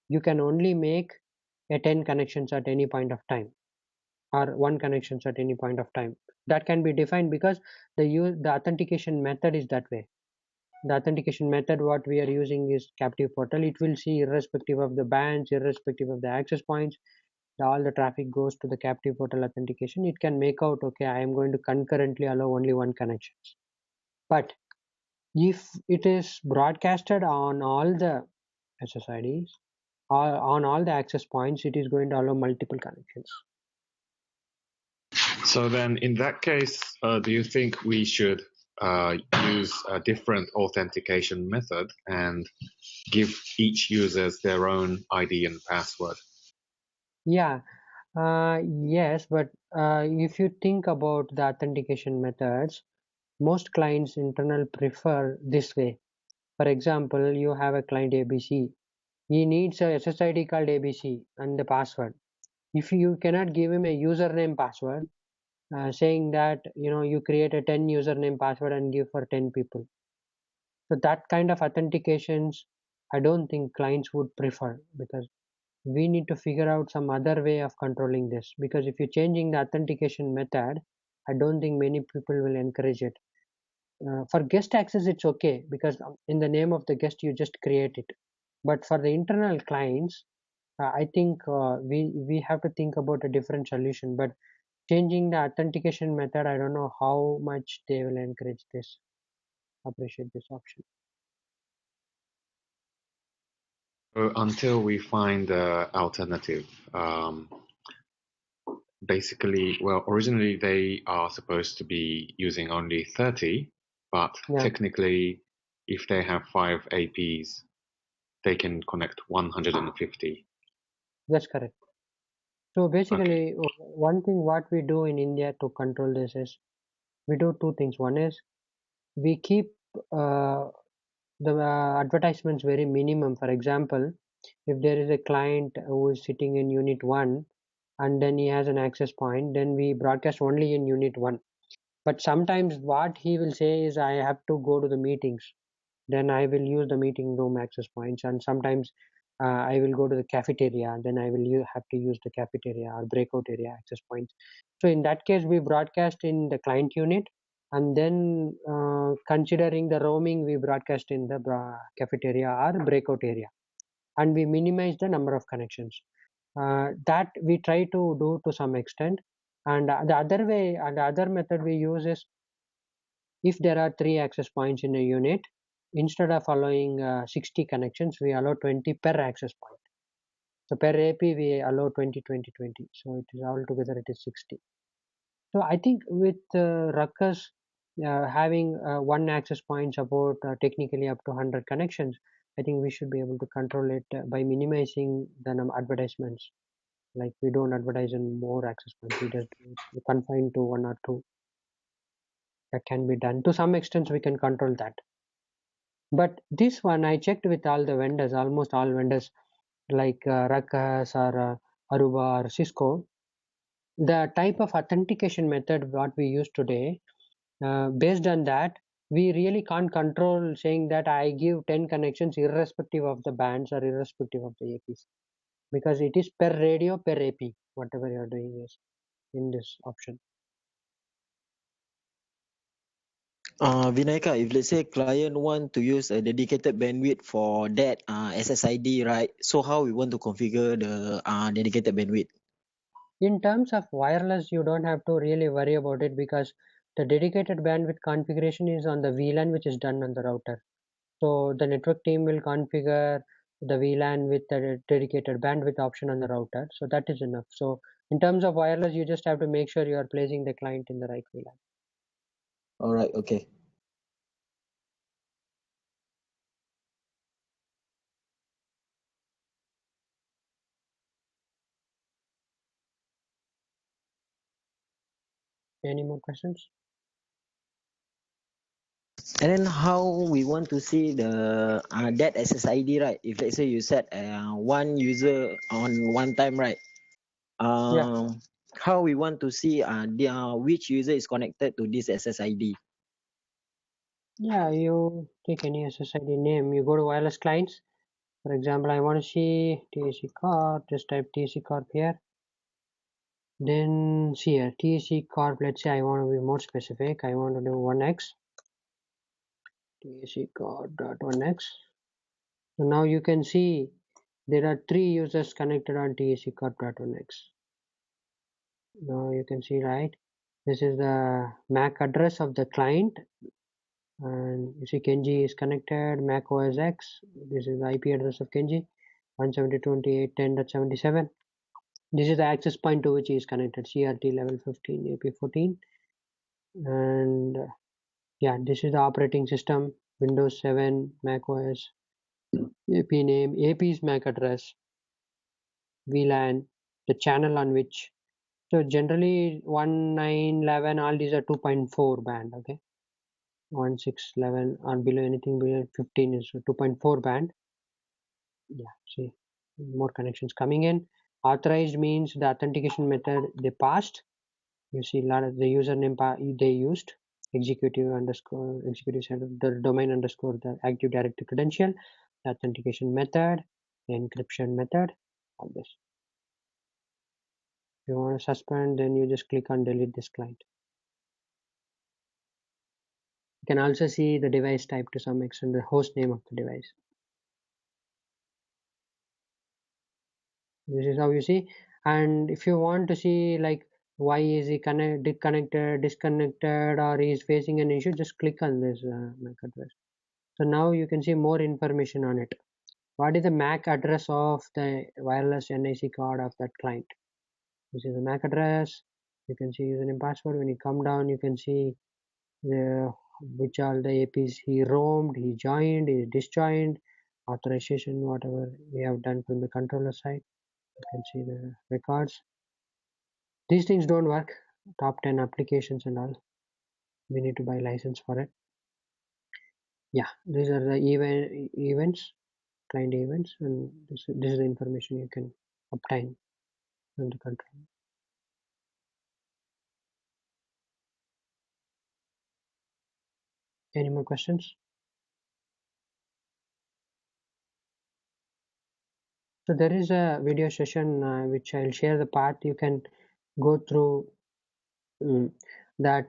Speaker 1: you can only make a 10 connections at any point of time, or one connections at any point of time. That can be defined because the authentication method is that way. The authentication method what we are using is captive portal. It will see irrespective of the bands, irrespective of the access points, all the traffic goes to the captive portal authentication. It can make out, okay, I am going to concurrently allow only one connection. But if it is broadcasted on all the SSIDs or on all the access points, it is going to allow multiple connections.
Speaker 2: So then, in that case, do you think we should use a different authentication method and give each users their own ID and password?
Speaker 1: Yeah, yes, but if you think about the authentication methods, most clients internal prefer this way. For example, you have a client ABC. He needs a SSID called ABC and the password. If you cannot give him a username password, saying that you create a 10 username password and give for 10 people, so that kind of authentications I don't think clients would prefer, because we need to figure out some other way of controlling this. Because if you're changing the authentication method, I don't think many people will encourage it. For guest access it's okay, because in the name of the guest you just create it. But for the internal clients, I think we have to think about a different solution. But changing the authentication method, I don't know how much they will encourage this, appreciate this option.
Speaker 2: Until we find the alternative, basically, well, originally they are supposed to be using only 30, but
Speaker 1: Yeah,
Speaker 2: technically, if they have 5 APs, they can connect 150.
Speaker 1: that's correct. So
Speaker 2: Okay.
Speaker 1: basically, one thing what we do in India to control this is we do two things. One is we keep the advertisements very minimum. For example, if there is a client who is sitting in unit 1 and then he has an access point, then we broadcast only in unit 1. But sometimes what he will say is, I have to go to the meetings, then I will use the meeting room access points. And sometimes I will go to the cafeteria, then I will have to use the cafeteria or breakout area access points. So in that case we broadcast in the client unit, and then considering the roaming we broadcast in the cafeteria or breakout area, and we minimize the number of connections. That we try to do to some extent. And the other way and the other method we use is, if there are 3 access points in a unit, instead of allowing 60 connections, we allow 20 per access point. So per AP we allow 20, 20, 20. So it is altogether it is 60. So I think with Ruckus having one access point support technically up to 100 connections, I think we should be able to control it by minimizing the advertisements. Like we don't advertise in more access points, we just confine to 1 or 2. That can be done. To some extent we can control that. But this one I checked with all the vendors, almost all vendors like Ruckus or Aruba or Cisco. The type of authentication method what we use today, based on that, we really can't control saying that I give 10 connections irrespective of the bands or irrespective of the APs, because it is per radio per AP, whatever you are doing is in this option.
Speaker 4: Vinayaka, if let's say client want to use a dedicated bandwidth for that SSID, right? So how we want to configure the dedicated bandwidth?
Speaker 1: In terms of wireless, you don't have to really worry about it, because the dedicated bandwidth configuration is on the VLAN, which is done on the router. So the network team will configure the VLAN with the dedicated bandwidth option on the router. So that is enough. So in terms of wireless, you just have to make sure you are placing the client in the right VLAN.
Speaker 4: All right, okay.
Speaker 1: Any more questions?
Speaker 4: And then how we want to see the that SSID, right? If let's say you set one user on one time, right?
Speaker 1: Yeah.
Speaker 4: How we want to see which user is connected to this SSID?
Speaker 1: Yeah, you take any SSID name, you go to wireless clients. For example, I want to see TAC Corp, just type TAC Corp here. Then see here, TAC Corp, let's say I want to be more specific. I want to do 1x, TAC Corp dot 1x. So now you can see there are 3 users connected on TAC Corp dot 1x. Now you can see, right? This is the MAC address of the client, and you see Kenji is connected, Mac OS X. This is the IP address of Kenji, 172.10.77. This is the access point to which he is connected, CRT level 15, AP14. And yeah, this is the operating system, Windows 7, Mac OS, AP name, AP's MAC address, VLAN, the channel on which. So generally 1911, all these are 2.4 band, okay. 1611 or below, anything below 15 is 2.4 band. Yeah, see more connections coming in. Authorized means the authentication method they passed. You see a lot of the username they used, executive underscore executive center, the domain underscore the active directory credential, the authentication method, the encryption method, all this. If you want to suspend, then you just click on delete this client. You can also see the device type to some extent, the host name of the device. This is how you see. And if you want to see like why is he disconnected, or he is facing an issue, just click on this MAC address. So now you can see more information on it. What is the MAC address of the wireless NIC card of that client? This is the MAC address. You can see username password. When you come down, you can see the which all the APs he roamed, he joined, he disjoined, authorization, whatever we have done from the controller side. You can see the records. These things don't work. Top 10 applications and all. We need to buy license for it. Yeah, these are the events, client events, and this is the information you can obtain from the control. Any more questions? So there is a video session which I'll share the path. You can go through that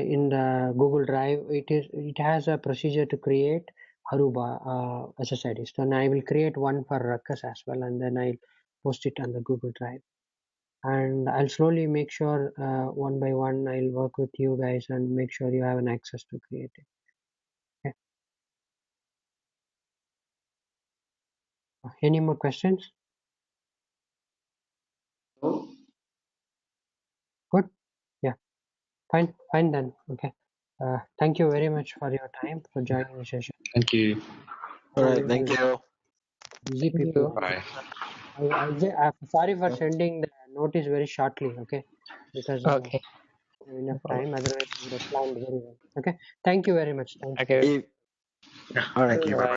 Speaker 1: in the Google Drive. It has a procedure to create Aruba SSIDs. Then I will create one for Ruckus as well, and then I'll post it on the Google Drive. And I'll slowly make sure one by one I'll work with you guys and make sure you have an access to create it. Okay. Any more questions?
Speaker 3: No?
Speaker 1: Good. Yeah. Fine then. Okay. Thank you very much for your time for joining the session.
Speaker 2: Thank you.
Speaker 4: All right, thank you.
Speaker 1: Busy
Speaker 3: Thank
Speaker 1: people.
Speaker 3: you.
Speaker 2: Bye.
Speaker 1: I'm sorry for sending the notice very shortly. Okay, because
Speaker 5: Okay.
Speaker 1: enough
Speaker 5: No problem.
Speaker 1: time. Otherwise, we would have planned very well. Okay. Thank you very much. Thank you.
Speaker 5: Okay.
Speaker 4: All right.
Speaker 2: Thank you.
Speaker 5: Bye.
Speaker 2: Bye.